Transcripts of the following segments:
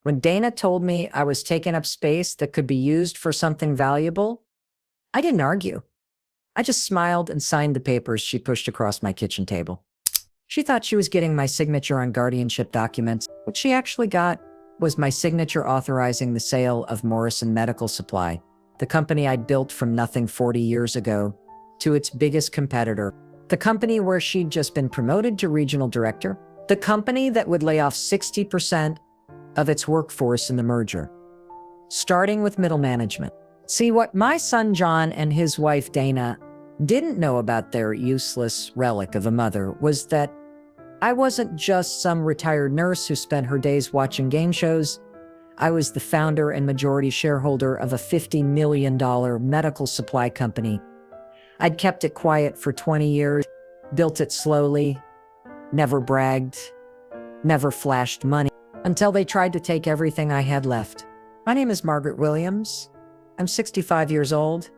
When Dana told me I was taking up space that could be used for something valuable, I didn't argue. I just smiled and signed the papers she pushed across my kitchen table. She thought she was getting my signature on guardianship documents. What she actually got was my signature authorizing the sale of Morrison Medical Supply, the company I'd built from nothing 40 years ago, to its biggest competitor, the company where she'd just been promoted to regional director, the company that would lay off 60% of its workforce in the merger, starting with middle management. See, what my son John and his wife Dana didn't know about their useless relic of a mother was that I wasn't just some retired nurse who spent her days watching game shows. I was the founder and majority shareholder of a $50 million medical supply company. I'd kept it quiet for 20 years, built it slowly, never bragged, never flashed money, until they tried to take everything I had left. My name is Margaret Williams. I'm 65 years old.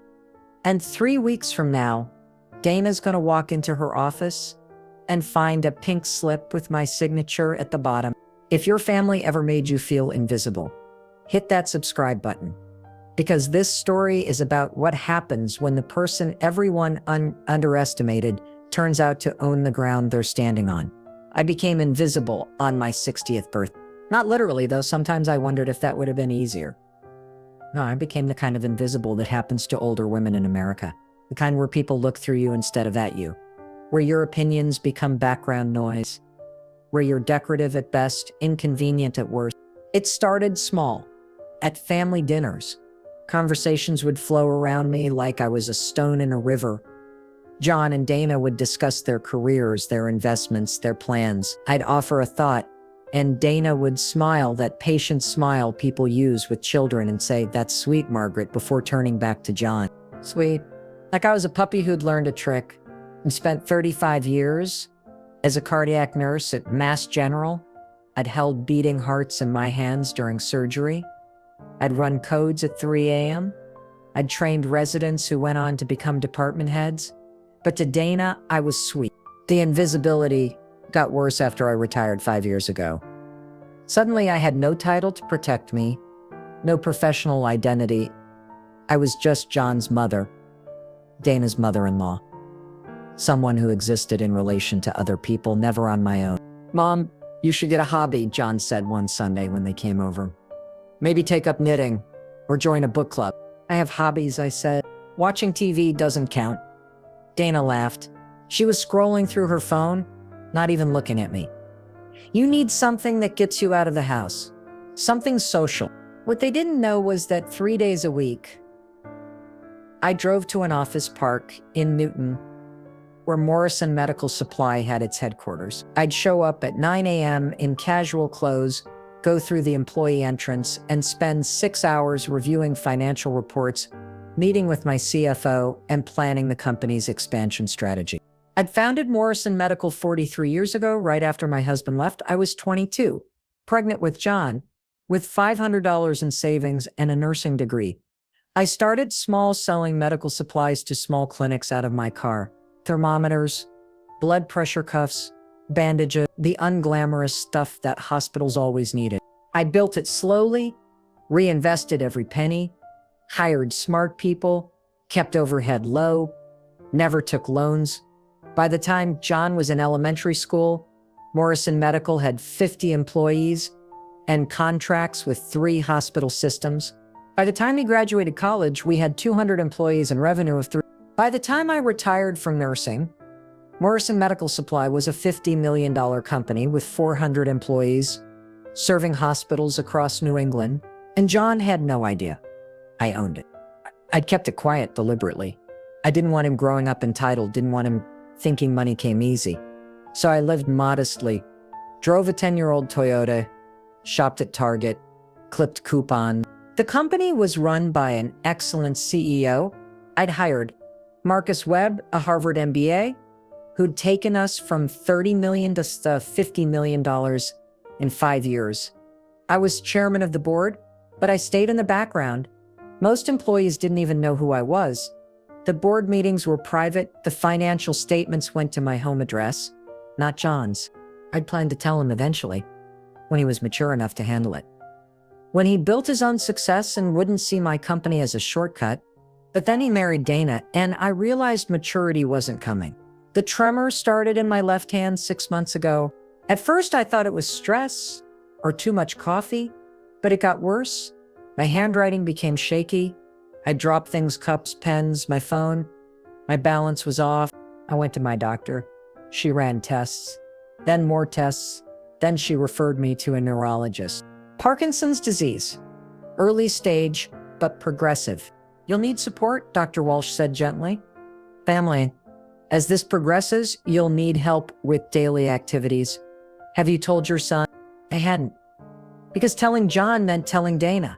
And 3 weeks from now, Dana's going to walk into her office and find a pink slip with my signature at the bottom. If your family ever made you feel invisible, hit that subscribe button. Because this story is about what happens when the person everyone underestimated turns out to own the ground they're standing on. I became invisible on my 60th birthday. Not literally, though. Sometimes I wondered if that would have been easier. No, I became the kind of invisible that happens to older women in America. The kind where people look through you instead of at you. Where your opinions become background noise. Where you're decorative at best, inconvenient at worst. It started small. At family dinners. Conversations would flow around me like I was a stone in a river. John and Dana would discuss their careers, their investments, their plans. I'd offer a thought, and Dana would smile, that patient smile people use with children, and say, "That's sweet, Margaret," before turning back to John. Sweet. Like I was a puppy who'd learned a trick and spent 35 years as a cardiac nurse at Mass General. I'd held beating hearts in my hands during surgery. I'd run codes at 3 a.m. I'd trained residents who went on to become department heads. But to Dana, I was sweet. The invisibility got worse after I retired 5 years ago. Suddenly, I had no title to protect me, no professional identity. I was just John's mother, Dana's mother-in-law. Someone who existed in relation to other people, never on my own. "Mom, you should get a hobby," John said one Sunday when they came over. "Maybe take up knitting or join a book club." "I have hobbies," I said. "Watching TV doesn't count." Dana laughed. She was scrolling through her phone, not even looking at me. "You need something that gets you out of the house. Something social." What they didn't know was that 3 days a week, I drove to an office park in Newton, where Morrison Medical Supply had its headquarters. I'd show up at 9 a.m. in casual clothes, go through the employee entrance, and spend 6 hours reviewing financial reports, meeting with my CFO, and planning the company's expansion strategy. I'd founded Morrison Medical 43 years ago, right after my husband left. I was 22, pregnant with John, with $500 in savings and a nursing degree. I started small, selling medical supplies to small clinics out of my car. Thermometers, blood pressure cuffs, bandages, the unglamorous stuff that hospitals always needed. I built it slowly, reinvested every penny, hired smart people, kept overhead low, never took loans. By the time John was in elementary school, Morrison Medical had 50 employees and contracts with 3 hospital systems. By the time he graduated college, we had 200 employees and revenue of 3. By the time I retired from nursing, Morrison Medical Supply was a $50 million company with 400 employees, serving hospitals across New England, and John had no idea. I owned it. I'd kept it quiet deliberately. I didn't want him growing up entitled, didn't want him thinking money came easy. So I lived modestly, drove a 10-year-old Toyota, shopped at Target, clipped coupons. The company was run by an excellent CEO. I'd hired Marcus Webb, a Harvard MBA, who'd taken us from $30 million to $50 million in 5 years. I was chairman of the board, but I stayed in the background. Most employees didn't even know who I was. The board meetings were private. The financial statements went to my home address, not John's. I'd planned to tell him eventually, when he was mature enough to handle it. when he built his own success and wouldn't see my company as a shortcut. But then he married Dana, and I realized maturity wasn't coming. The tremor started in my left hand 6 months ago. At first, I thought it was stress or too much coffee, but it got worse. My handwriting became shaky. I dropped things, cups, pens, my phone. My balance was off. I went to my doctor. She ran tests, then more tests. Then she referred me to a neurologist. Parkinson's disease, early stage, but progressive. You'll need support, Dr. Walsh said gently. Family. As this progresses, you'll need help with daily activities. Have you told your son? I hadn't. Because telling John meant telling Dana.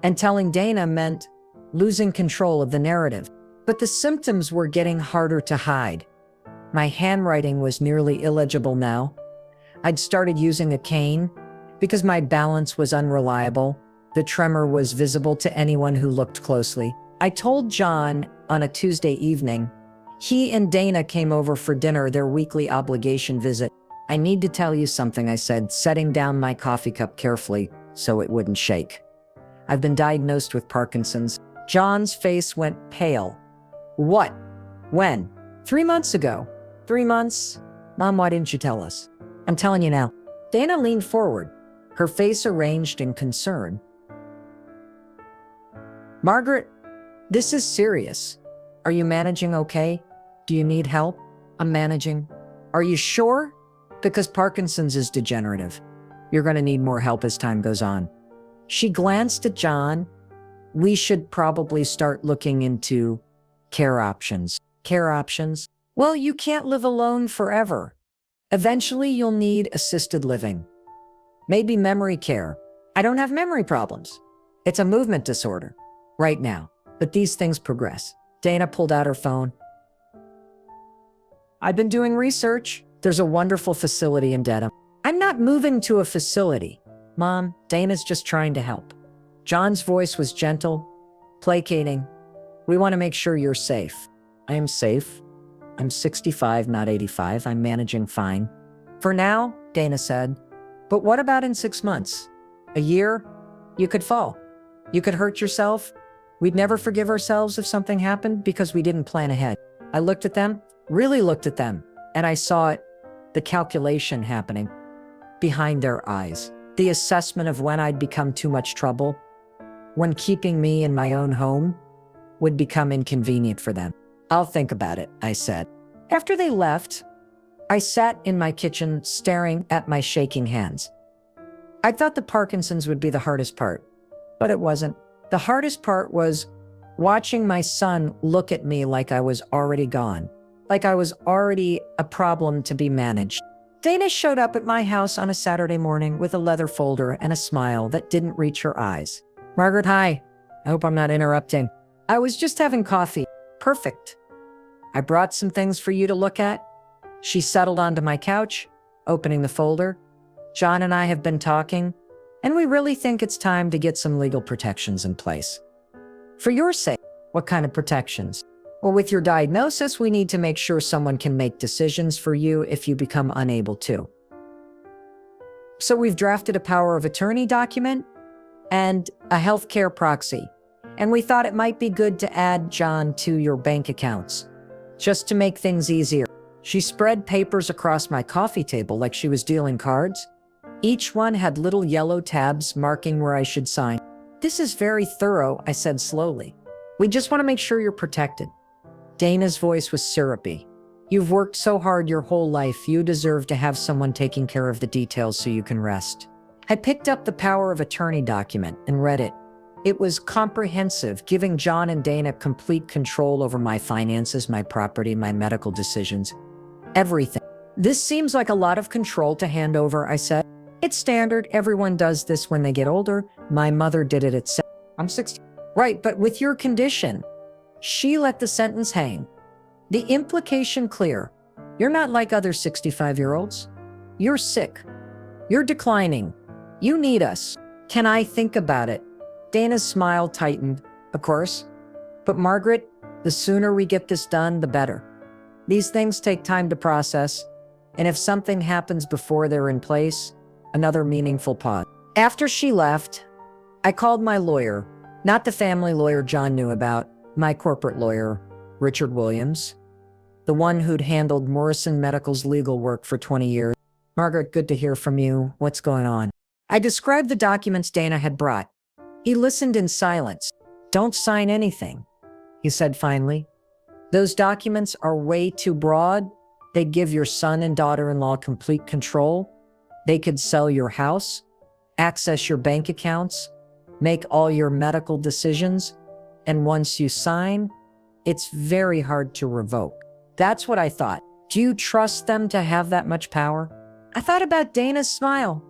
And telling Dana meant losing control of the narrative. But the symptoms were getting harder to hide. My handwriting was nearly illegible now. I'd started using a cane because my balance was unreliable. The tremor was visible to anyone who looked closely. I told John on a Tuesday evening. He and Dana came over for dinner, their weekly obligation visit. I need to tell you something, I said, setting down my coffee cup carefully so it wouldn't shake. I've been diagnosed with Parkinson's. John's face went pale. What? When? 3 months ago. 3 months? Mom, why didn't you tell us? I'm telling you now. Dana leaned forward, her face arranged in concern. Margaret, this is serious. Are you managing okay? Do you need help? I'm managing. Are you sure? Because Parkinson's is degenerative. You're going to need more help as time goes on. She glanced at John. We should probably start looking into care options. Care options? Well, you can't live alone forever. Eventually, you'll need assisted living. Maybe memory care. I don't have memory problems. It's a movement disorder right now, but these things progress. Dana pulled out her phone. I've been doing research. There's a wonderful facility in Dedham. I'm not moving to a facility. Mom, Dana's just trying to help. John's voice was gentle, placating. We want to make sure you're safe. I am safe. I'm 65, not 85. I'm managing fine. For now, Dana said. But what about in 6 months? A year? You could fall. You could hurt yourself. We'd never forgive ourselves if something happened because we didn't plan ahead. I looked at them, really looked at them, and I saw it, the calculation happening behind their eyes. The assessment of when I'd become too much trouble, when keeping me in my own home would become inconvenient for them. I'll think about it, I said. After they left, I sat in my kitchen staring at my shaking hands. I thought the Parkinson's would be the hardest part, but it wasn't. The hardest part was watching my son look at me like I was already gone, like I was already a problem to be managed. Dana showed up at my house on a Saturday morning with a leather folder and a smile that didn't reach her eyes. Margaret, hi. I hope I'm not interrupting. I was just having coffee. Perfect. I brought some things for you to look at. She settled onto my couch, opening the folder. John and I have been talking, and we really think it's time to get some legal protections in place. For your sake, what kind of protections? Well, with your diagnosis, we need to make sure someone can make decisions for you if you become unable to. So we've drafted a power of attorney document and a healthcare proxy. And we thought it might be good to add John to your bank accounts, just to make things easier. She spread papers across my coffee table like she was dealing cards. Each one had little yellow tabs marking where I should sign. This is very thorough, I said slowly. We just want to make sure you're protected. Dana's voice was syrupy. You've worked so hard your whole life. You deserve to have someone taking care of the details so you can rest. I picked up the power of attorney document and read it. It was comprehensive, giving John and Dana complete control over my finances, my property, my medical decisions, everything. This seems like a lot of control to hand over, I said. It's standard. Everyone does this when they get older. My mother did it at 7. I'm 60. Right, but with your condition. She let the sentence hang. The implication clear. You're not like other 65-year-olds. You're sick. You're declining. You need us. Can I think about it? Dana's smile tightened, of course. But Margaret, the sooner we get this done, the better. These things take time to process, and if something happens before they're in place, another meaningful pause. After she left, I called my lawyer, not the family lawyer John knew about, my corporate lawyer, Richard Williams, the one who'd handled Morrison Medical's legal work for 20 years. Margaret, good to hear from you. What's going on? I described the documents Dana had brought. He listened in silence. Don't sign anything, he said finally. Those documents are way too broad. They'd give your son and daughter-in-law complete control. They could sell your house, access your bank accounts, make all your medical decisions. And once you sign, it's very hard to revoke. That's what I thought. Do you trust them to have that much power? I thought about Dana's smile,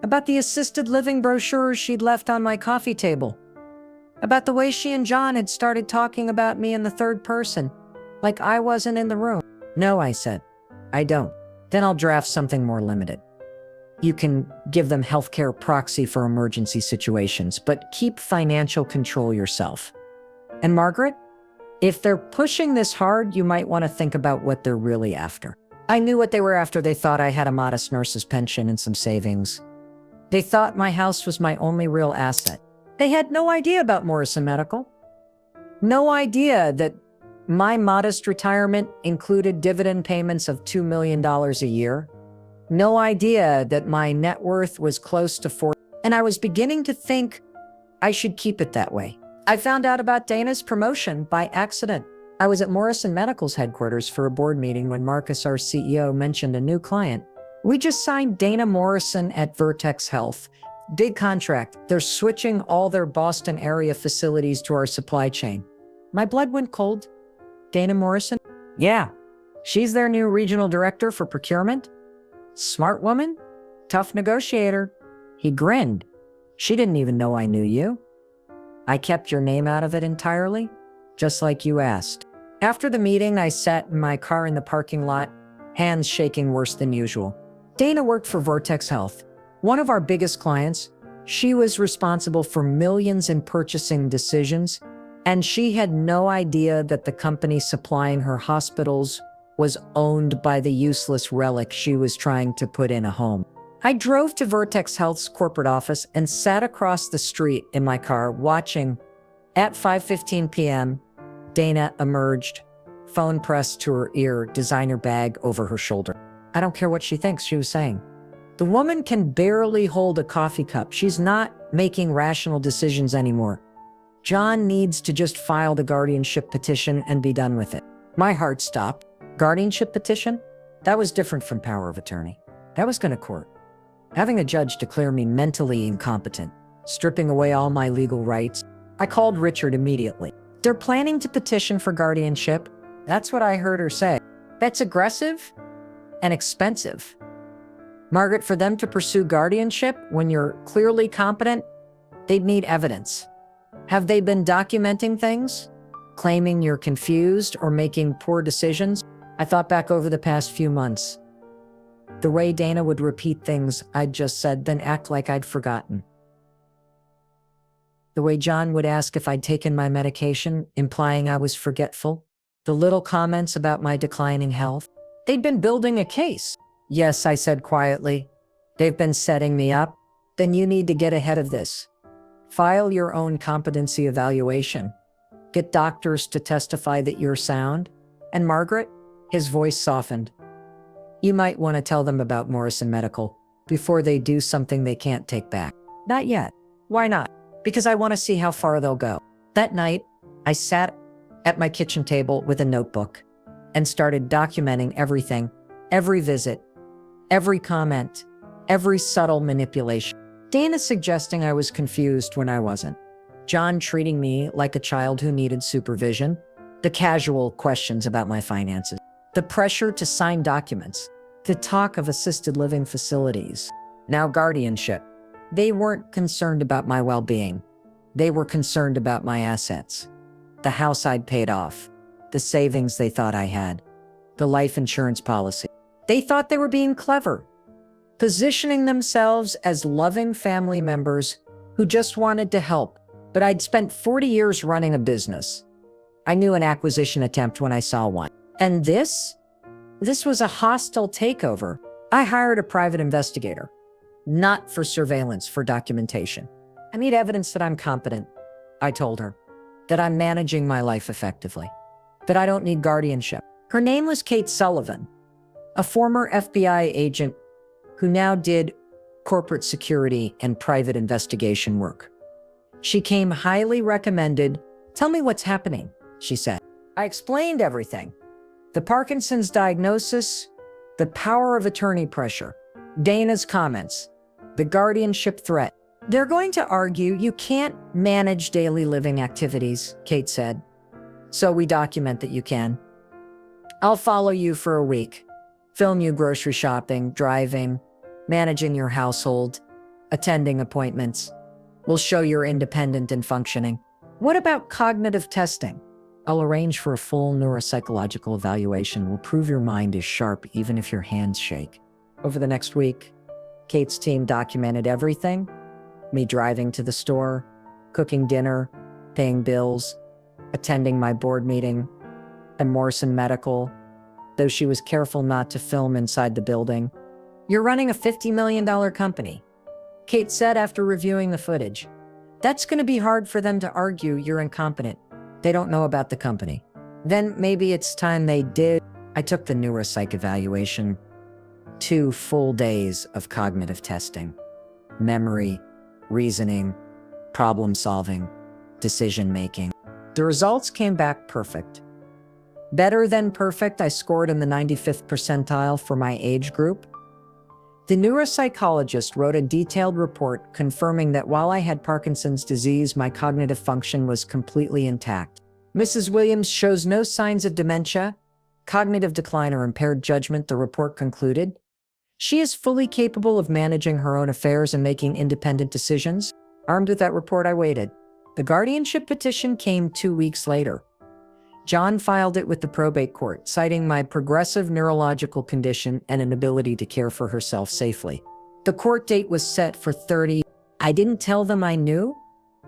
about the assisted living brochures she'd left on my coffee table, about the way she and John had started talking about me in the third person, like I wasn't in the room. No, I said, I don't. Then I'll draft something more limited. You can give them healthcare proxy for emergency situations, but keep financial control yourself. And Margaret, if they're pushing this hard, you might want to think about what they're really after. I knew what they were after. They thought I had a modest nurse's pension and some savings. They thought my house was my only real asset. They had no idea about Morrison Medical. No idea that my modest retirement included dividend payments of $2 million a year. No idea that my net worth was close to $4 million. And I was beginning to think I should keep it that way. I found out about Dana's promotion by accident. I was at Morrison Medical's headquarters for a board meeting when Marcus, our CEO, mentioned a new client. We just signed Dana Morrison at Vertex Health. Big contract. They're switching all their Boston area facilities to our supply chain. My blood went cold. Dana Morrison? Yeah. She's their new regional director for procurement. Smart woman. Tough negotiator. He grinned. She didn't even know I knew you. I kept your name out of it entirely, just like you asked. After the meeting, I sat in my car in the parking lot, hands shaking worse than usual. Dana worked for Vertex Health, one of our biggest clients. She was responsible for millions in purchasing decisions, and she had no idea that the company supplying her hospitals was owned by the useless RELIC she was trying to put in a home. I drove to Vertex Health's corporate office and sat across the street in my car watching. At 5:15 p.m., Dana emerged, phone pressed to her ear, designer bag over her shoulder. I don't care what she thinks, she was saying. The woman can barely hold a coffee cup. She's not making rational decisions anymore. John needs to just file the guardianship petition and be done with it. My heart stopped. Guardianship petition? That was different from power of attorney. That was going to court. Having a judge declare me mentally incompetent, stripping away all my legal rights. I called Richard immediately. They're planning to petition for guardianship. That's what I heard her say. That's aggressive and expensive. Margaret, for them to pursue guardianship when you're clearly competent, they'd need evidence. Have they been documenting things? Claiming you're confused or making poor decisions? I thought back over the past few months. The way Dana would repeat things I'd just said, then act like I'd forgotten. The way John would ask if I'd taken my medication, implying I was forgetful. The little comments about my declining health. They'd been building a case. Yes, I said quietly. They've been setting me up. Then you need to get ahead of this. File your own competency evaluation. Get doctors to testify that you're sound. And Margaret, his voice softened. You might want to tell them about Morrison Medical before they do something they can't take back. Not yet. Why not? Because I want to see how far they'll go. That night, I sat at my kitchen table with a notebook and started documenting everything, every visit, every comment, every subtle manipulation. Dana suggesting I was confused when I wasn't. John treating me like a child who needed supervision. The casual questions about my finances. The pressure to sign documents. The talk of assisted living facilities. Now guardianship. They weren't concerned about my well-being. They were concerned about my assets. The house I'd paid off. The savings they thought I had. The life insurance policy. They thought they were being clever, positioning themselves as loving family members who just wanted to help. But I'd spent 40 years running a business. I knew an acquisition attempt when I saw one. And this was a hostile takeover. I hired a private investigator. not for surveillance, for documentation. I need evidence that I'm competent, I told her, that I'm managing my life effectively, that I don't need guardianship. Her name was Kate Sullivan, a former FBI agent who now did corporate security and private investigation work. She came highly recommended. Tell me what's happening, she said. I explained everything. The Parkinson's diagnosis, the power of attorney pressure, Dana's comments, the guardianship threat. They're going to argue you can't manage daily living activities, Kate said. So we document that you can. I'll follow you for a week, film you grocery shopping, driving, managing your household, attending appointments. We'll show you're independent and functioning. What about cognitive testing? I'll arrange for a full neuropsychological evaluation. We'll prove your mind is sharp even if your hands shake. Over the next week, Kate's team documented everything. Me driving to the store, cooking dinner, paying bills, attending my board meeting, and Morrison Medical, though she was careful not to film inside the building. You're running a $50 million company, Kate said after reviewing the footage. That's going to be hard for them to argue you're incompetent. They don't know about the company. Then maybe it's time they did. I took the neuropsych evaluation. 2 full days of cognitive testing, memory, reasoning, problem solving, decision making. The results came back perfect. Better than perfect, I scored in the 95th percentile for my age group. The neuropsychologist wrote a detailed report confirming that while I had Parkinson's disease, my cognitive function was completely intact. Mrs. Williams shows no signs of dementia, cognitive decline, or impaired judgment, the report concluded. She is fully capable of managing her own affairs and making independent decisions. Armed with that report, I waited. The guardianship petition came 2 weeks later. John filed it with the probate court, citing my progressive neurological condition and inability to care for herself safely. The court date was set for 30. I didn't tell them I knew.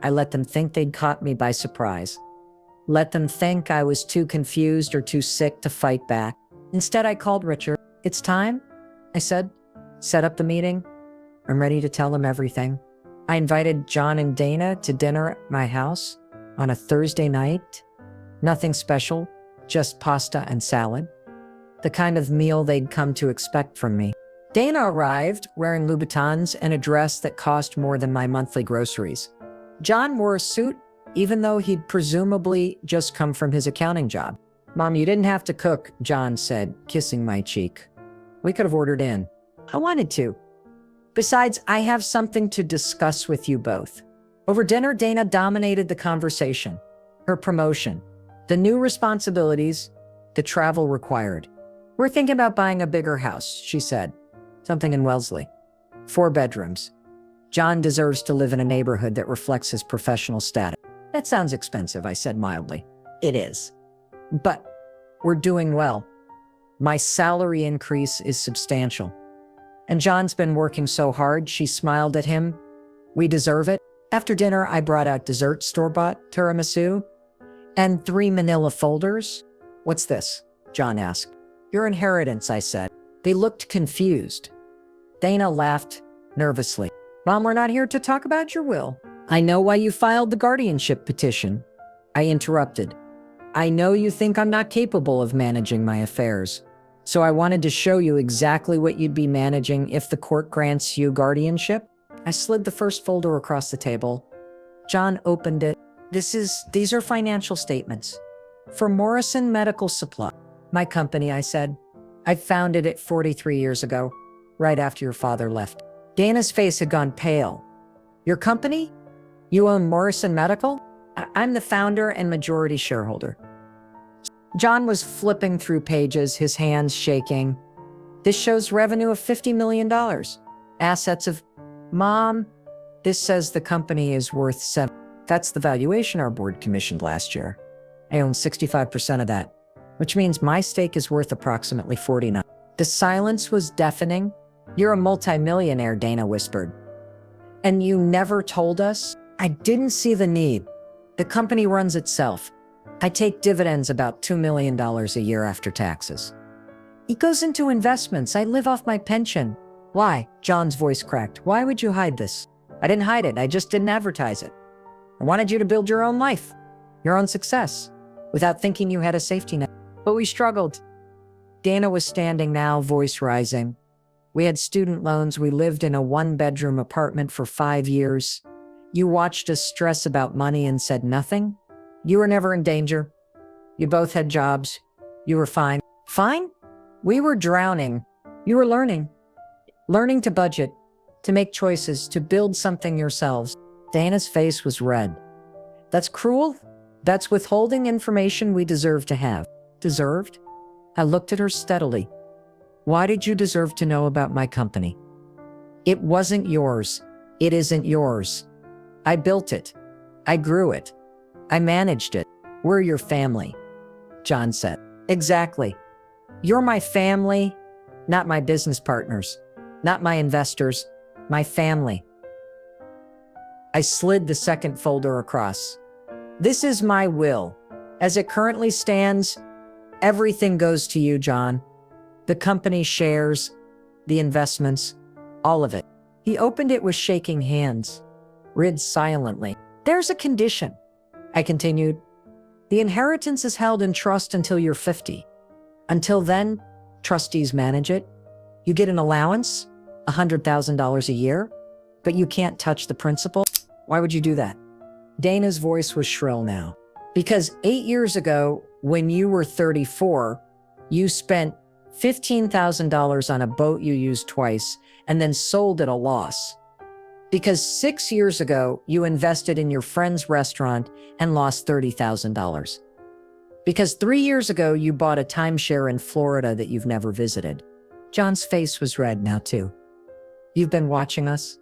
I let them think they'd caught me by surprise. Let them think I was too confused or too sick to fight back. Instead, I called Richard. It's time, I said. Set up the meeting. I'm ready to tell them everything. I invited John and Dana to dinner at my house on a Thursday night. Nothing special, just pasta and salad. The kind of meal they'd come to expect from me. Dana arrived wearing Louboutins and a dress that cost more than my monthly groceries. John wore a suit, even though he'd presumably just come from his accounting job. Mom, you didn't have to cook, John said, kissing my cheek. We could have ordered in. I wanted to. Besides, I have something to discuss with you both. Over dinner, Dana dominated the conversation. Her promotion, the new responsibilities, the travel required. We're thinking about buying a bigger house, she said. Something in Wellesley. 4 bedrooms. John deserves to live in a neighborhood that reflects his professional status. That sounds expensive, I said mildly. It is. But we're doing well. My salary increase is substantial. And John's been working so hard, she smiled at him. We deserve it. After dinner, I brought out dessert, store-bought tiramisu, and 3 manila folders. What's this? John asked. Your inheritance, I said. They looked confused. Dana laughed nervously. Mom, we're not here to talk about your will. I know why you filed the guardianship petition. I interrupted. I know you think I'm not capable of managing my affairs. So I wanted to show you exactly what you'd be managing if the court grants you guardianship. I slid the first folder across the table. John opened it. These are financial statements. For Morrison Medical Supply. My company, I said. I founded it 43 years ago, right after your father left. Dana's face had gone pale. Your company? You own Morrison Medical? I'm the founder and majority shareholder. John was flipping through pages, his hands shaking. This shows revenue of $50 million. Assets of... Mom, this says the company is worth 7. That's the valuation our board commissioned last year. I own 65% of that, which means my stake is worth approximately 49. The silence was deafening. You're a multimillionaire, Dana whispered. And you never told us? I didn't see the need. The company runs itself. I take dividends about $2 million a year after taxes. It goes into investments. I live off my pension. Why? John's voice cracked. Why would you hide this? I didn't hide it. I just didn't advertise it. I wanted you to build your own life, your own success, without thinking you had a safety net. But we struggled. Dana was standing now, voice rising. We had student loans. We lived in a one-bedroom apartment for 5 years. You watched us stress about money and said nothing. You were never in danger. You both had jobs. You were fine. Fine? We were drowning. You were learning. Learning to budget, to make choices, to build something yourselves. Dana's face was red. That's cruel. That's withholding information we deserve to have. Deserved? I looked at her steadily. Why did you deserve to know about my company? It wasn't yours. It isn't yours. I built it. I grew it. I managed it. We're your family, John said. Exactly. You're my family, not my business partners, not my investors, my family. I slid the second folder across. This is my will. As it currently stands, everything goes to you, John. The company shares, the investments, all of it. He opened it with shaking hands, read silently. There's a condition, I continued. The inheritance is held in trust until you're 50. Until then, trustees manage it. You get an allowance, $100,000 a year, but you can't touch the principal. Why would you do that? Dana's voice was shrill now. Because 8 years ago, when you were 34, you spent $15,000 on a boat you used twice and then sold at a loss. Because 6 years ago, you invested in your friend's restaurant and lost $30,000. Because 3 years ago, you bought a timeshare in Florida that you've never visited. John's face was red now too. You've been watching us,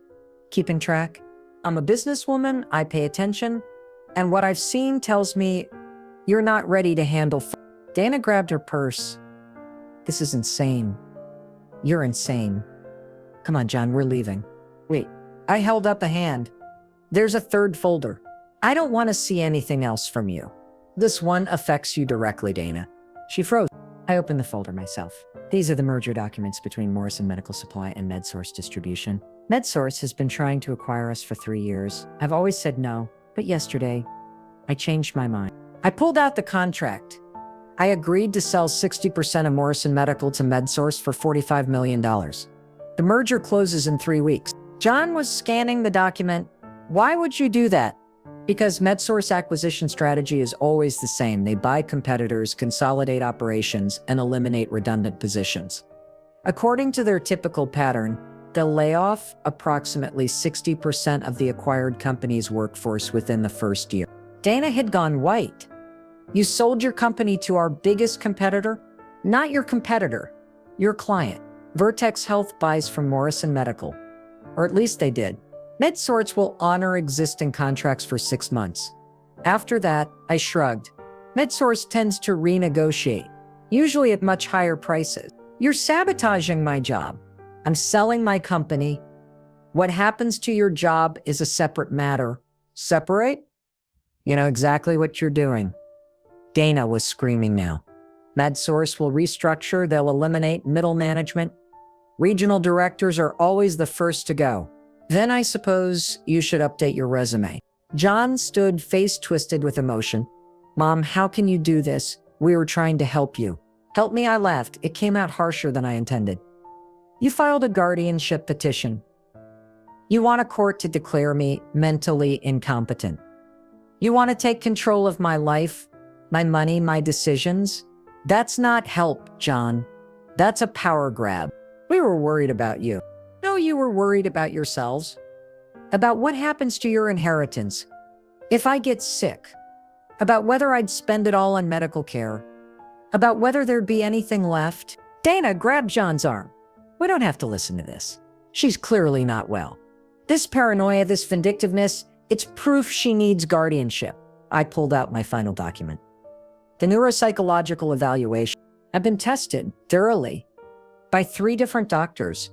keeping track. I'm a businesswoman, I pay attention, and what I've seen tells me you're not ready to handle. Dana grabbed her purse. This is insane. You're insane. Come on, John, we're leaving. Wait, I held up a hand. There's a third folder. I don't want to see anything else from you. This one affects you directly, Dana. She froze. I opened the folder myself. These are the merger documents between Morrison Medical Supply and MedSource Distribution. MedSource has been trying to acquire us for 3 years. I've always said no, but yesterday, I changed my mind. I pulled out the contract. I agreed to sell 60% of Morrison Medical to MedSource for $45 million. The merger closes in 3 weeks. John was scanning the document. Why would you do that? Because MedSource acquisition strategy is always the same. They buy competitors, consolidate operations, and eliminate redundant positions. According to their typical pattern, they'll lay off approximately 60% of the acquired company's workforce within the first year. Dana had gone white. You sold your company to our biggest competitor? Not your competitor, your client. Vertex Health buys from Morrison Medical, or at least they did. MedSource will honor existing contracts for 6 months. After that, I shrugged. MedSource tends to renegotiate, usually at much higher prices. You're sabotaging my job. I'm selling my company. What happens to your job is a separate matter. Separate? You know exactly what you're doing. Dana was screaming now. MedSource will restructure. They'll eliminate middle management. Regional directors are always the first to go. Then I suppose you should update your resume. John stood face twisted with emotion. Mom, how can you do this? We were trying to help you. Help me, I laughed. It came out harsher than I intended. You filed a guardianship petition. You want a court to declare me mentally incompetent. You want to take control of my life, my money, my decisions. That's not help, John. That's a power grab. We were worried about you. No, you were worried about yourselves. About what happens to your inheritance. If I get sick. About whether I'd spend it all on medical care. About whether there'd be anything left. Dana grabbed John's arm. We don't have to listen to this. She's clearly not well. This paranoia, this vindictiveness, it's proof she needs guardianship. I pulled out my final document. The neuropsychological evaluation. I've been tested thoroughly by 3 different doctors.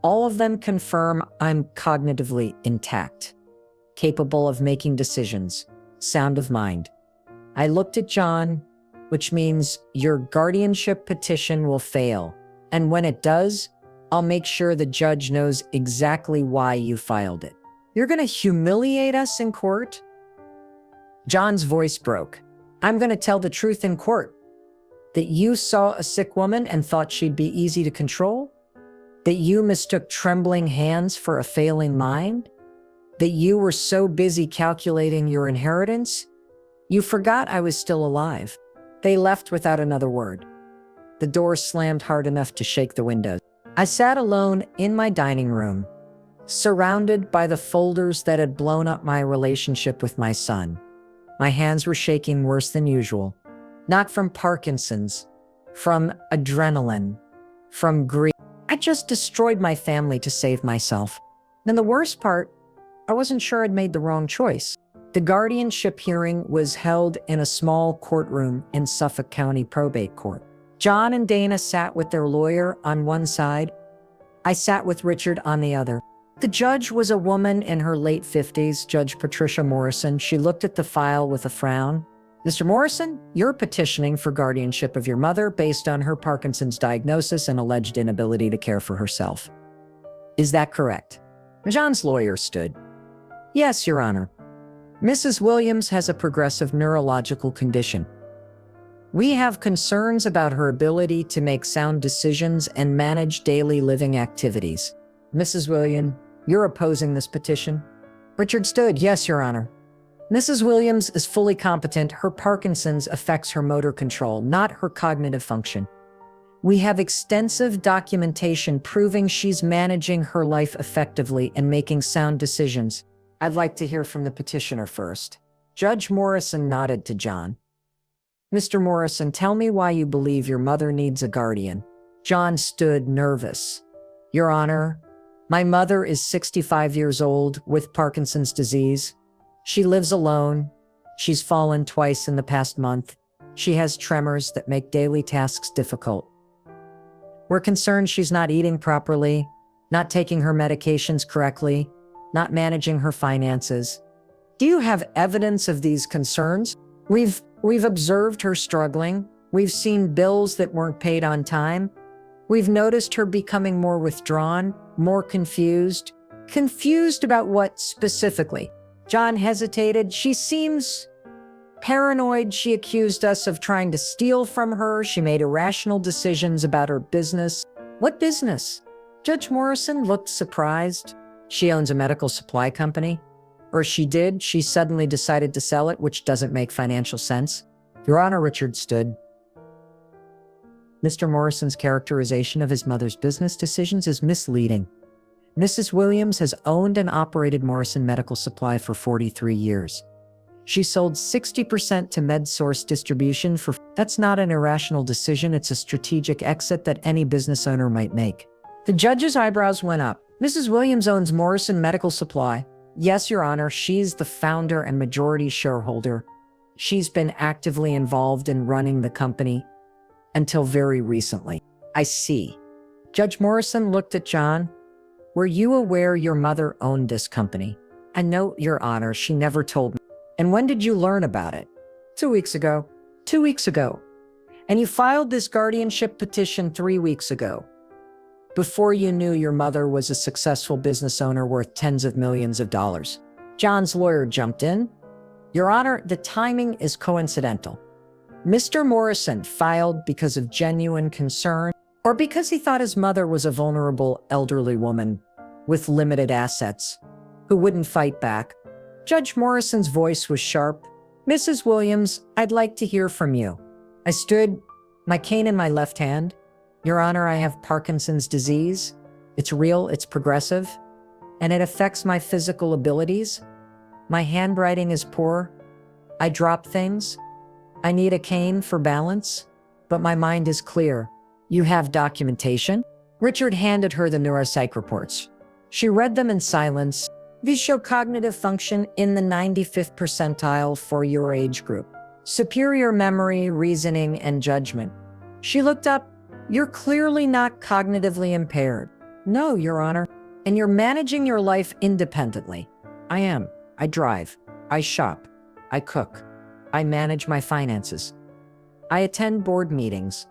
All of them confirm I'm cognitively intact, capable of making decisions, sound of mind. I looked at John, which means your guardianship petition will fail. And when it does, I'll make sure the judge knows exactly why you filed it. You're going to humiliate us in court? John's voice broke. I'm going to tell the truth in court. That you saw a sick woman and thought she'd be easy to control? That you mistook trembling hands for a failing mind? That you were so busy calculating your inheritance? You forgot I was still alive. They left without another word. The door slammed hard enough to shake the windows. I sat alone in my dining room, surrounded by the folders that had blown up my relationship with my son. My hands were shaking worse than usual. Not from Parkinson's, from adrenaline, from grief. I just destroyed my family to save myself. And the worst part, I wasn't sure I'd made the wrong choice. The guardianship hearing was held in a small courtroom in Suffolk County Probate Court. John and Dana sat with their lawyer on one side. I sat with Richard on the other. The judge was a woman in her late 50s, Judge Patricia Morrison. She looked at the file with a frown. Mr. Morrison, you're petitioning for guardianship of your mother based on her Parkinson's diagnosis and alleged inability to care for herself. Is that correct? John's lawyer stood. Yes, Your Honor. Mrs. Williams has a progressive neurological condition. We have concerns about her ability to make sound decisions and manage daily living activities. Mrs. Williams, you're opposing this petition? Richard stood. Yes, Your Honor. Mrs. Williams is fully competent. Her Parkinson's affects her motor control, not her cognitive function. We have extensive documentation proving she's managing her life effectively and making sound decisions. I'd like to hear from the petitioner first. Judge Morrison nodded to John. Mr. Morrison, tell me why you believe your mother needs a guardian. John stood nervous. Your Honor, my mother is 65 years old with Parkinson's disease. She lives alone. She's fallen twice in the past month. She has tremors that make daily tasks difficult. We're concerned she's not eating properly, not taking her medications correctly, not managing her finances. Do you have evidence of these concerns? We've observed her struggling. We've seen bills that weren't paid on time. We've noticed her becoming more withdrawn, more confused. Confused about what specifically? John hesitated. She seems paranoid. She accused us of trying to steal from her. She made irrational decisions about her business. What business? Judge Morrison looked surprised. She owns a medical supply company. Or she did. She suddenly decided to sell it, which doesn't make financial sense. Your Honor, Richard stood. Mr. Morrison's characterization of his mother's business decisions is misleading. Mrs. Williams has owned and operated Morrison Medical Supply for 43 years. She sold 60% to MedSource Distribution for... That's not an irrational decision, it's a strategic exit that any business owner might make. The judge's eyebrows went up. Mrs. Williams owns Morrison Medical Supply. Yes, Your Honor, she's the founder and majority shareholder. She's been actively involved in running the company until very recently. I see. Judge Morrison looked at John. Were you aware your mother owned this company? I know, Your Honor, she never told me. And when did you learn about it? 2 weeks ago. 2 weeks ago. And you filed this guardianship petition 3 weeks ago, before you knew your mother was a successful business owner worth tens of millions of dollars. John's lawyer jumped in. Your Honor, the timing is coincidental. Mr. Morrison filed because of genuine concern or because he thought his mother was a vulnerable elderly woman with limited assets who wouldn't fight back. Judge Morrison's voice was sharp. Mrs. Williams, I'd like to hear from you. I stood, my cane in my left hand. Your Honor, I have Parkinson's disease. It's real, it's progressive, and it affects my physical abilities. My handwriting is poor. I drop things. I need a cane for balance, but my mind is clear. You have documentation? Richard handed her the neuropsych reports. She read them in silence. These show cognitive function in the 95th percentile for your age group. Superior memory, reasoning, and judgment. She looked up. You're clearly not cognitively impaired. No, Your Honor. And you're managing your life independently. I am. I drive. I shop. I cook. I manage my finances. I attend board meetings.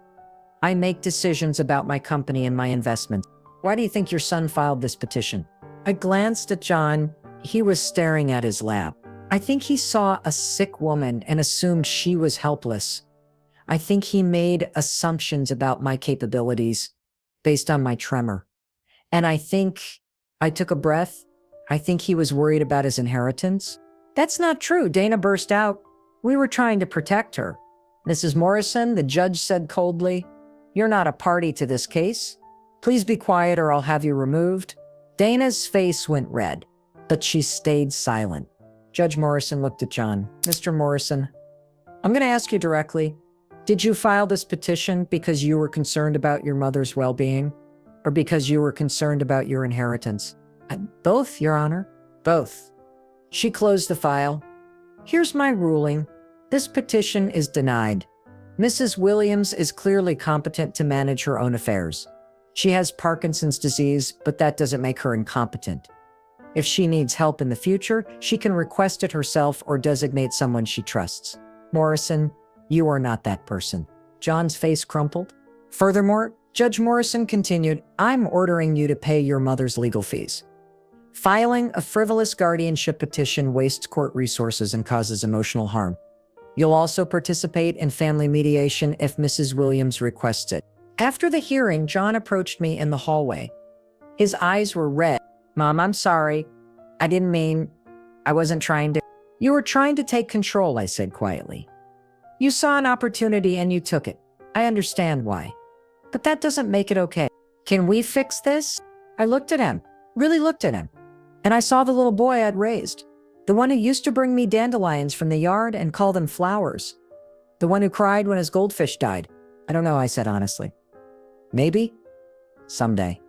I make decisions about my company and my investments. Why do you think your son filed this petition? I glanced at John. He was staring at his lap. I think he saw a sick woman and assumed she was helpless. I think he made assumptions about my capabilities based on my tremor. And I took a breath. I think he was worried about his inheritance. That's not true, Dana burst out. We were trying to protect her. Mrs. Morrison, the judge said coldly, you're not a party to this case. Please be quiet or I'll have you removed. Dana's face went red, but she stayed silent. Judge Morrison looked at John. Mr. Morrison, I'm going to ask you directly. Did you file this petition because you were concerned about your mother's well-being or because you were concerned about your inheritance? Both, Your Honor. Both. She closed the file. Here's my ruling. This petition is denied. Mrs. Williams is clearly competent to manage her own affairs. She has Parkinson's disease, but that doesn't make her incompetent. If she needs help in the future, she can request it herself or designate someone she trusts. Morrison, you are not that person. John's face crumpled. Furthermore, Judge Morrison continued, I'm ordering you to pay your mother's legal fees. Filing a frivolous guardianship petition wastes court resources and causes emotional harm. You'll also participate in family mediation if Mrs. Williams requests it. After the hearing, John approached me in the hallway. His eyes were red. Mom, I'm sorry. I wasn't trying to. You were trying to take control, I said quietly. You saw an opportunity and you took it. I understand why. But that doesn't make it okay. Can we fix this? I looked at him, really looked at him. And I saw the little boy I'd raised. The one who used to bring me dandelions from the yard and call them flowers. The one who cried when his goldfish died. I don't know, I said honestly. Maybe someday,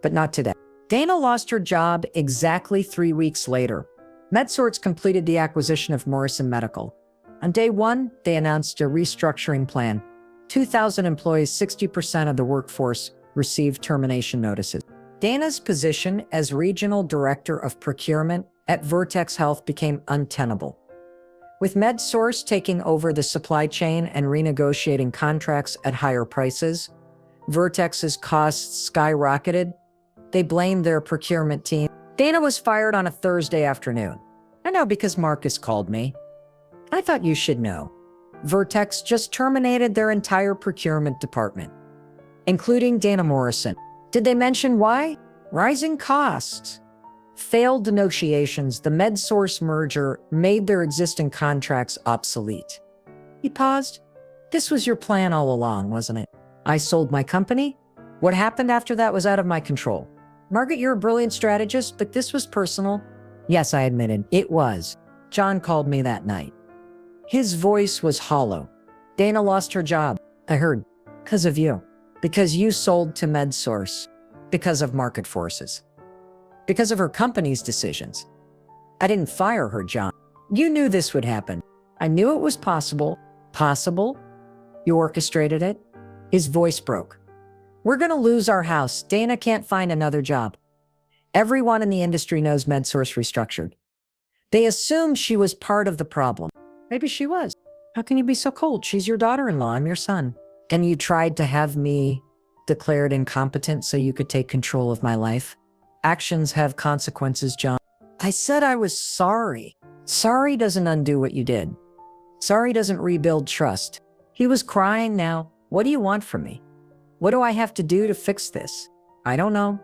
but not today. Dana lost her job exactly 3 weeks later. MedSource completed the acquisition of Morrison Medical. On day one, they announced a restructuring plan. 2,000 employees, 60% of the workforce, received termination notices. Dana's position as regional director of procurement at Vertex Health became untenable. With MedSource taking over the supply chain and renegotiating contracts at higher prices, Vertex's costs skyrocketed. They blamed their procurement team. Dana was fired on a Thursday afternoon. I know because Marcus called me. I thought you should know. Vertex just terminated their entire procurement department, including Dana Morrison. Did they mention why? Rising costs. Failed negotiations, the MedSource merger made their existing contracts obsolete. He paused. This was your plan all along, wasn't it? I sold my company. What happened after that was out of my control. Margaret, you're a brilliant strategist, but this was personal. Yes, I admitted, it was. John called me that night. His voice was hollow. Dana lost her job. I heard, because of you. Because you sold to MedSource. Because of market forces. Because of her company's decisions. I didn't fire her, John. You knew this would happen. I knew it was possible. Possible? You orchestrated it? His voice broke. We're going to lose our house. Dana can't find another job. Everyone in the industry knows MedSource restructured. They assumed she was part of the problem. Maybe she was. How can you be so cold? She's your daughter-in-law. I'm your son. And you tried to have me declared incompetent so you could take control of my life? Actions have consequences, John. I said I was sorry. Sorry doesn't undo what you did. Sorry doesn't rebuild trust. He was crying now. What do you want from me? What do I have to do to fix this? I don't know.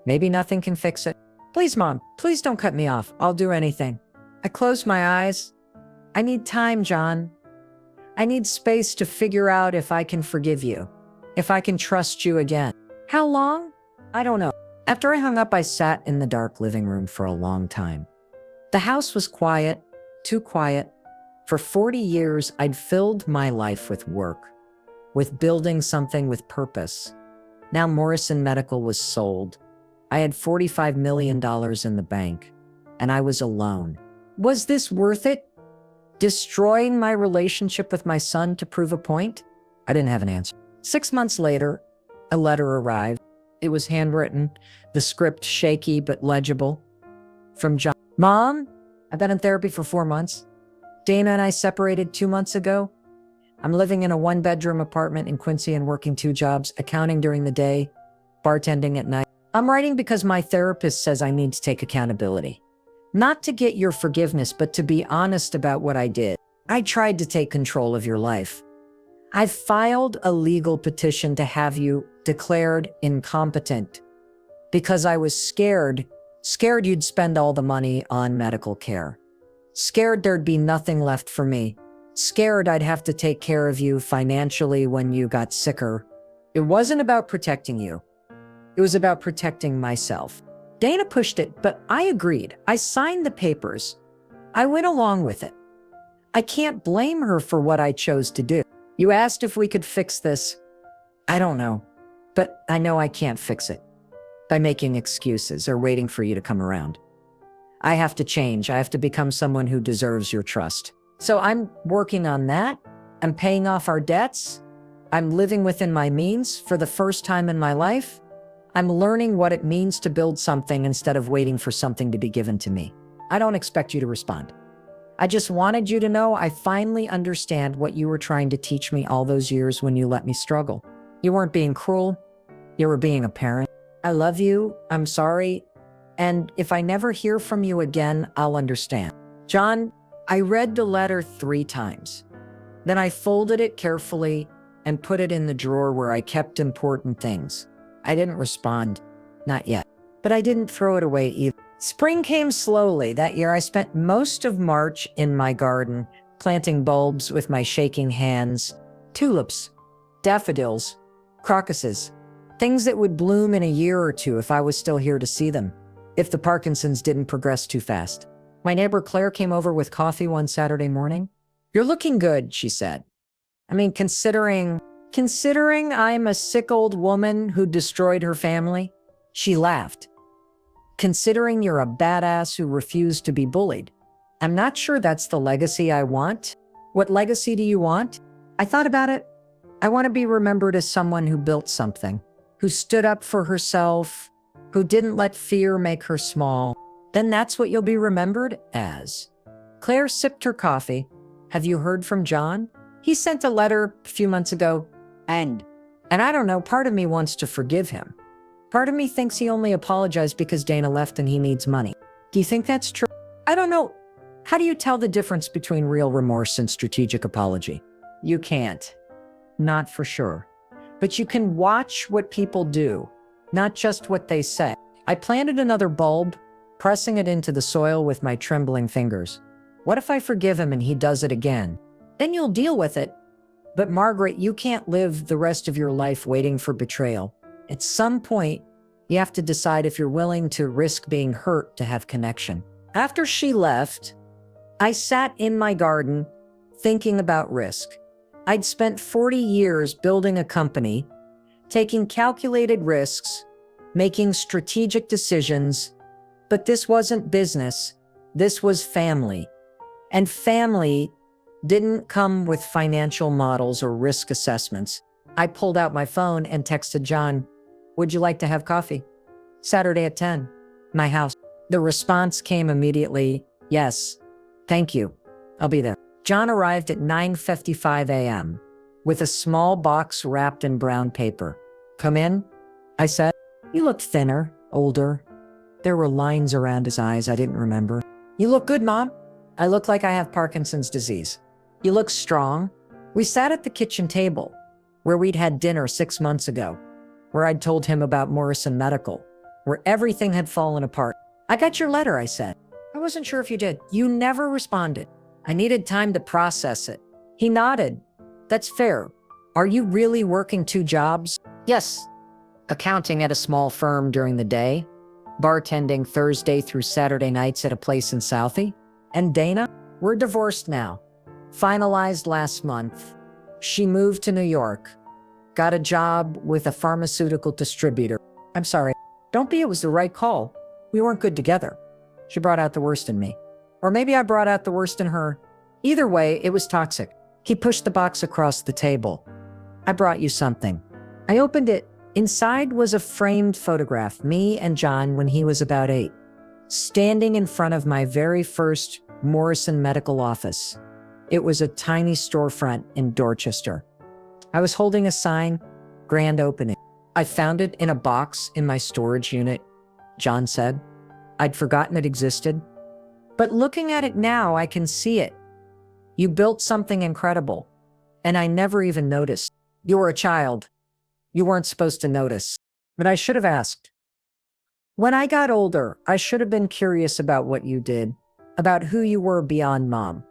Maybe nothing can fix it. Please, Mom, please don't cut me off. I'll do anything. I closed my eyes. I need time, John. I need space to figure out if I can forgive you, if I can trust you again. How long? I don't know. After I hung up, I sat in the dark living room for a long time. The house was quiet, too quiet. For 40 years, I'd filled my life with work, with building something with purpose. Now Morrison Medical was sold. I had $45 million in the bank, and I was alone. Was this worth it? Destroying my relationship with my son to prove a point? I didn't have an answer. 6 months later, a letter arrived. It was handwritten, the script shaky but legible. From John. Mom, I've been in therapy for 4 months. Dana and I separated 2 months ago. I'm living in a 1-bedroom apartment in Quincy and working 2 jobs, accounting during the day, bartending at night. I'm writing because my therapist says I need to take accountability. Not to get your forgiveness, but to be honest about what I did. I tried to take control of your life. I filed a legal petition to have you declared incompetent because I was scared you'd spend all the money on medical care. Scared there'd be nothing left for me. Scared I'd have to take care of you financially when you got sicker. It wasn't about protecting you. It was about protecting myself. Dana pushed it, but I agreed. I signed the papers. I went along with it. I can't blame her for what I chose to do. You asked if we could fix this. I don't know, but I know I can't fix it by making excuses or waiting for you to come around. I have to change. I have to become someone who deserves your trust. So I'm working on that. I'm paying off our debts. I'm living within my means for the first time in my life. I'm learning what it means to build something instead of waiting for something to be given to me. I don't expect you to respond. I just wanted you to know I finally understand what you were trying to teach me all those years when you let me struggle. You weren't being cruel. You were being a parent. I love you. I'm sorry. And if I never hear from you again, I'll understand. John, I read the letter 3 times. Then I folded it carefully and put it in the drawer where I kept important things. I didn't respond. Not yet. But I didn't throw it away either. Spring came slowly. That year I spent most of March in my garden, planting bulbs with my shaking hands. Tulips, daffodils, crocuses, things that would bloom in a year or 2 if I was still here to see them, if the Parkinson's didn't progress too fast. My neighbor Claire came over with coffee one Saturday morning. "You're looking good," she said. I mean, considering I'm a sick old woman who destroyed her family. She laughed. "Considering you're a badass who refused to be bullied. I'm not sure that's the legacy I want." "What legacy do you want?" I thought about it. I want to be remembered as someone who built something, who stood up for herself, who didn't let fear make her small. Then that's what you'll be remembered as. Claire sipped her coffee. "Have you heard from John? He sent a letter a few months ago. And I don't know, part of me wants to forgive him. Part of me thinks he only apologized because Dana left and he needs money. Do you think that's true? I don't know. How do you tell the difference between real remorse and strategic apology? You can't. Not for sure. But you can watch what people do, not just what they say. I planted another bulb, pressing it into the soil with my trembling fingers. What if I forgive him and he does it again? Then you'll deal with it. But Margaret, you can't live the rest of your life waiting for betrayal. At some point, you have to decide if you're willing to risk being hurt to have connection. After she left, I sat in my garden thinking about risk. I'd spent 40 years building a company, taking calculated risks, making strategic decisions, but this wasn't business. This was family. And family didn't come with financial models or risk assessments. I pulled out my phone and texted John, "Would you like to have coffee? Saturday at 10, my house." The response came immediately, "Yes, thank you. I'll be there." John arrived at 9:55 a.m. with a small box wrapped in brown paper. "Come in," I said. He looked thinner, older. There were lines around his eyes I didn't remember. "You look good, Mom." "I look like I have Parkinson's disease." "You look strong." We sat at the kitchen table, where we'd had dinner 6 months ago, where I'd told him about Morrison Medical, where everything had fallen apart. "I got your letter," I said. "I wasn't sure if you did." "You never responded. I needed time to process it." He nodded. "That's fair. Are you really working 2 jobs?" "Yes. Accounting at a small firm during the day, bartending Thursday through Saturday nights at a place in Southie. And Dana? We're divorced now. Finalized last month. She moved to New York. Got a job with a pharmaceutical distributor." "I'm sorry. Don't be, it was the right call. We weren't good together. She brought out the worst in me. Or maybe I brought out the worst in her. Either way, it was toxic." He pushed the box across the table. "I brought you something." I opened it. Inside was a framed photograph, me and John when he was about 8, standing in front of my very first Morrison Medical office. It was a tiny storefront in Dorchester. I was holding a sign, "Grand Opening." I found it in a box in my storage unit, John said. I'd forgotten it existed. But looking at it now, I can see it. You built something incredible, and I never even noticed. You were a child. You weren't supposed to notice. But I should have asked. When I got older, I should have been curious about what you did, about who you were beyond Mom.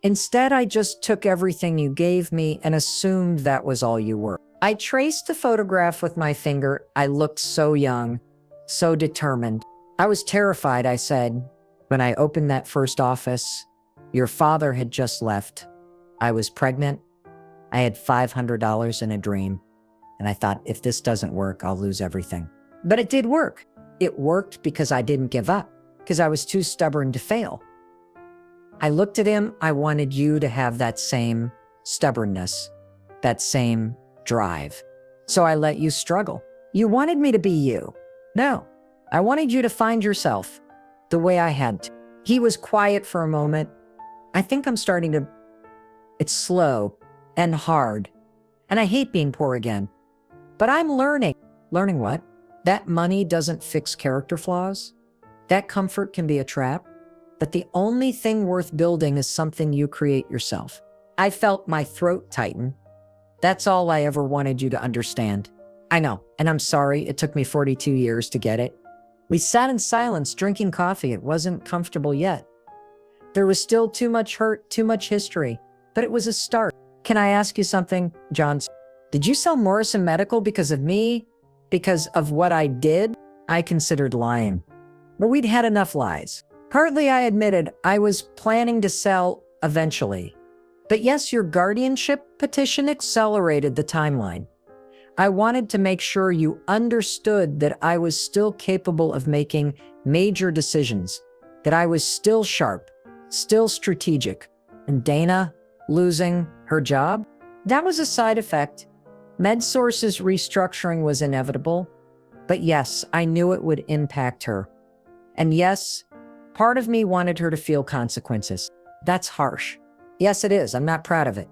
Instead, I just took everything you gave me and assumed that was all you were. I traced the photograph with my finger. I looked so young, so determined. I was terrified, I said. When I opened that first office, your father had just left. I was pregnant. I had $500 in a dream. And I thought, if this doesn't work, I'll lose everything. But it did work. It worked because I didn't give up, because I was too stubborn to fail. I looked at him. I wanted you to have that same stubbornness, that same drive. So I let you struggle. You wanted me to be you. No, I wanted you to find yourself the way I had to. He was quiet for a moment. I think I'm starting to... It's slow and hard. And I hate being poor again. But I'm learning. Learning what? That money doesn't fix character flaws. That comfort can be a trap. But the only thing worth building is something you create yourself. I felt my throat tighten. That's all I ever wanted you to understand. I know, and I'm sorry it took me 42 years to get it. We sat in silence, drinking coffee. It wasn't comfortable yet. There was still too much hurt, too much history, but it was a start. Can I ask you something, John? Did you sell Morrison Medical because of me? Because of what I did? I considered lying. But we'd had enough lies. Partly, I admitted I was planning to sell eventually. But yes, your guardianship petition accelerated the timeline. I wanted to make sure you understood that I was still capable of making major decisions, that I was still sharp, still strategic. And Dana losing her job? That was a side effect. MedSource's restructuring was inevitable. But yes, I knew it would impact her. And yes, part of me wanted her to feel consequences. That's harsh. Yes, it is. I'm not proud of it.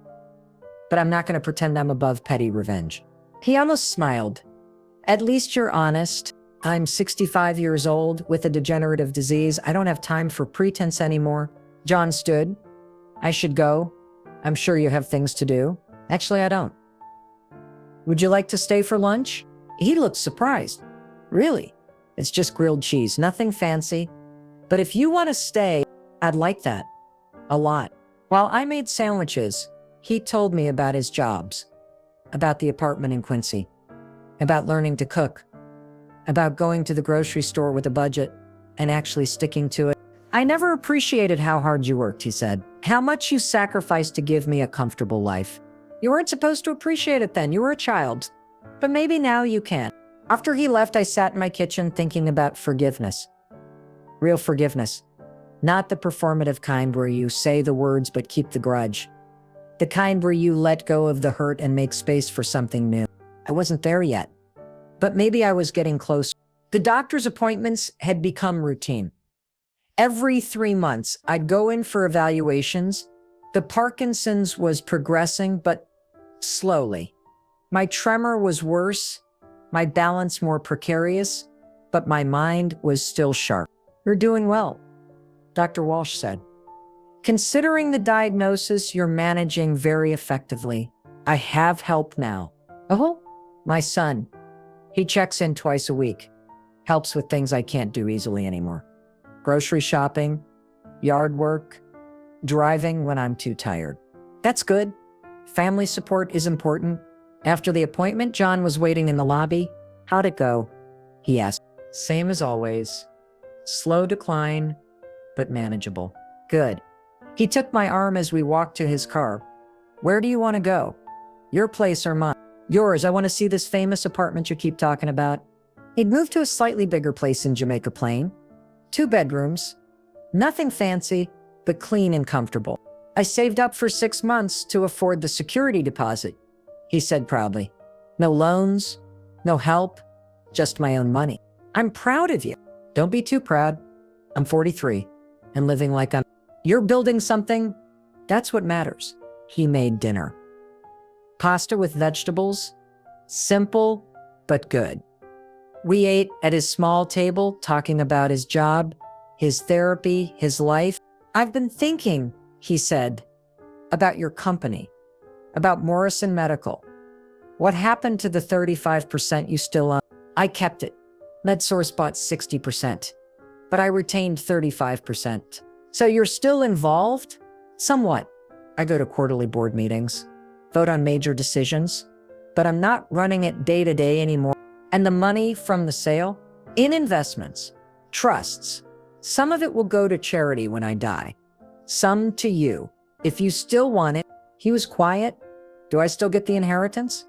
But I'm not going to pretend I'm above petty revenge. He almost smiled. At least you're honest. I'm 65 years old with a degenerative disease. I don't have time for pretense anymore. John stood. I should go. I'm sure you have things to do. Actually, I don't. Would you like to stay for lunch? He looked surprised. Really? It's just grilled cheese, nothing fancy. But if you want to stay, I'd like that. A lot. While I made sandwiches, he told me about his jobs, about the apartment in Quincy, about learning to cook, about going to the grocery store with a budget and actually sticking to it. I never appreciated how hard you worked, he said. How much you sacrificed to give me a comfortable life. You weren't supposed to appreciate it then. You were a child. But maybe now you can. After he left, I sat in my kitchen thinking about forgiveness. Real forgiveness. Not the performative kind where you say the words but keep the grudge. The kind where you let go of the hurt and make space for something new. I wasn't there yet. But maybe I was getting close. The doctor's appointments had become routine. Every 3 months, I'd go in for evaluations. The Parkinson's was progressing, but slowly. My tremor was worse, my balance more precarious, but my mind was still sharp. You're doing well, Dr. Walsh said. Considering the diagnosis, you're managing very effectively. I have help now. Oh, my son. He checks in twice a week. Helps with things I can't do easily anymore. Grocery shopping, yard work, driving when I'm too tired. That's good. Family support is important. After the appointment, John was waiting in the lobby. How'd it go? He asked. Same as always. Slow decline, but manageable. Good. He took my arm as we walked to his car. Where do you want to go? Your place or mine? Yours. I want to see this famous apartment you keep talking about. He'd moved to a slightly bigger place in Jamaica Plain. 2 bedrooms. Nothing fancy, but clean and comfortable. I saved up for 6 months to afford the security deposit, he said proudly. No loans, no help, just my own money. I'm proud of you. Don't be too proud. I'm 43 and living like I'm... You're building something. That's what matters. He made dinner. Pasta with vegetables. Simple, but good. We ate at his small table, talking about his job, his therapy, his life. "I've been thinking," he said, "about your company, about Morrison Medical. What happened to the 35% you still own?" "I kept it. MedSource bought 60%, but I retained 35%. "So you're still involved?" "Somewhat. I go to quarterly board meetings, vote on major decisions, but I'm not running it day to day anymore." "And the money from the sale?" "In investments, trusts. Some of it will go to charity when I die. Some to you, if you still want it." He was quiet. "Do I still get the inheritance?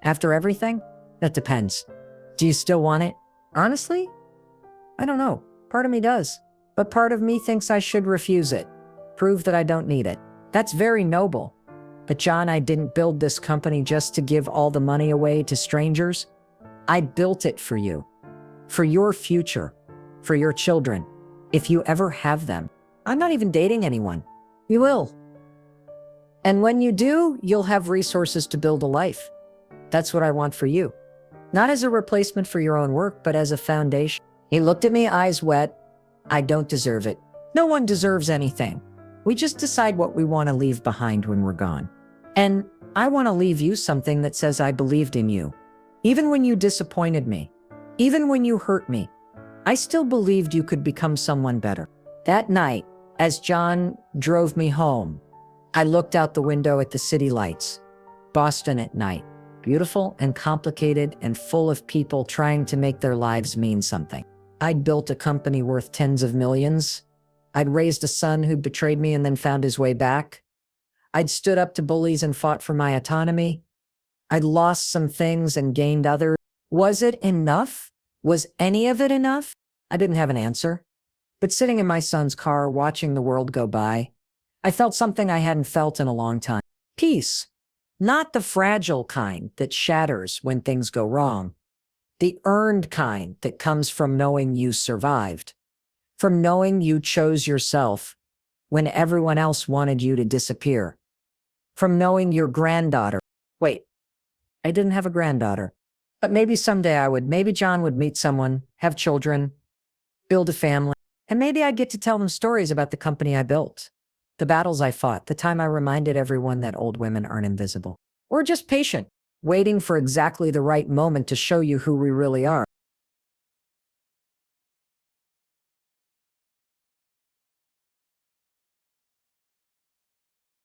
After everything?" "That depends. Do you still want it?" "Honestly, I don't know. Part of me does, but part of me thinks I should refuse it. Prove that I don't need it." "That's very noble. But John, I didn't build this company just to give all the money away to strangers. I built it for you, for your future, for your children, if you ever have them. I'm not even dating anyone. You will. And when you do, you'll have resources to build a life. That's what I want for you. Not as a replacement for your own work, but as a foundation." He looked at me, eyes wet. "I don't deserve it. No one deserves anything. We just decide what we want to leave behind when we're gone. And I want to leave you something that says I believed in you. Even when you disappointed me, even when you hurt me, I still believed you could become someone better." That night, as John drove me home, I looked out the window at the city lights. Boston at night, beautiful and complicated and full of people trying to make their lives mean something. I'd built a company worth tens of millions. I'd raised a son who'd betrayed me and then found his way back. I'd stood up to bullies and fought for my autonomy. I'd lost some things and gained others. Was it enough? Was any of it enough? I didn't have an answer. But sitting in my son's car, watching the world go by, I felt something I hadn't felt in a long time. Peace. Not the fragile kind that shatters when things go wrong. The earned kind that comes from knowing you survived. From knowing you chose yourself when everyone else wanted you to disappear. From knowing your granddaughter. Wait, I didn't have a granddaughter. But maybe someday I would. Maybe John would meet someone, have children, build a family. And maybe I'd get to tell them stories about the company I built, the battles I fought, the time I reminded everyone that old women aren't invisible. Or just patient, waiting for exactly the right moment to show you who we really are.